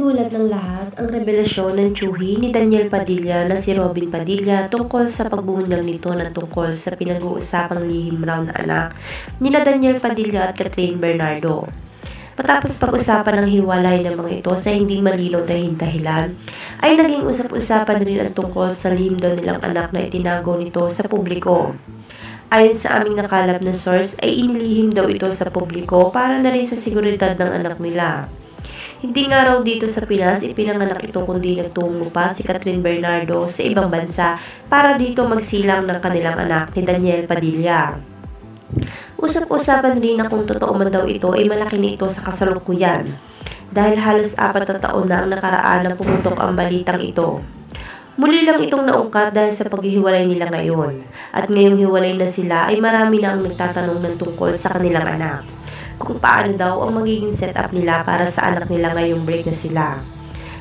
Ikinagulat ng lahat ang revelasyon ng tiyuhi ni Daniel Padilla na si Robin Padilla tungkol sa pagbunyag nito na tungkol sa pinag-uusapang lihim raw na anak nina Daniel Padilla at Catherine Bernardo. Matapos pag-usapan ng hiwalay ng mga ito sa hindi malinaw na dahilan, ay naging usap-usapan rin ang tungkol sa lihim daw nilang anak na itinago nito sa publiko. Ayon sa aming nakalap na source ay inilihim daw ito sa publiko para na rin sa seguridad ng anak nila. Hindi nga raw dito sa Pinas ipinanganak ito kundi nagtungo pa si Catherine Bernardo sa ibang bansa para dito magsilang ng kanilang anak ni Daniel Padilla. Usap-usapan rin na kung totoo man daw ito ay malaki nito sa kasalukuyan dahil halos 4 na taon na ang nakaraan na pumutok ang balitang ito. Muli lang itong naungkat dahil sa paghihiwalay nila ngayon at ngayong hiwalay na sila ay marami na ang nagtatanong ng tungkol sa kanilang anak. Kung paano daw ang magiging setup nila para sa anak nila ngayong break na sila.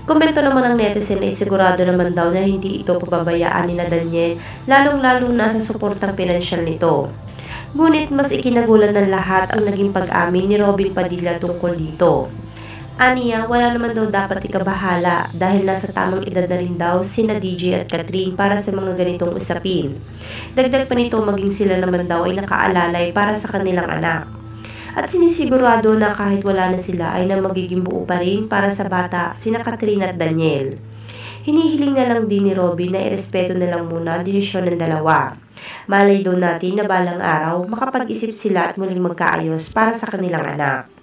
Komento naman ng netizen ay sigurado naman daw na hindi ito pababayaan ni Daniel lalong-lalo na sa suportang pinansyal nito. Ngunit mas ikinagulat ng lahat ang naging pag-amin ni Robin Padilla tungkol dito. Aniya, wala naman daw dapat ikabahala dahil nasa tamang edad na rin daw sina DJ at Catherine para sa mga ganitong usapin. Dagdag pa nito maging sila naman daw ay nakaalalay para sa kanilang anak. At sinisigurado na kahit wala na sila ay na magiging buo pa rin para sa bata sina Catherine at Daniel. Hinihiling na lang din ni Robin na irespeto na lang muna ang desisyon ng dalawa. Malay daw natin na balang araw makapag-isip sila at muling magkaayos para sa kanilang anak.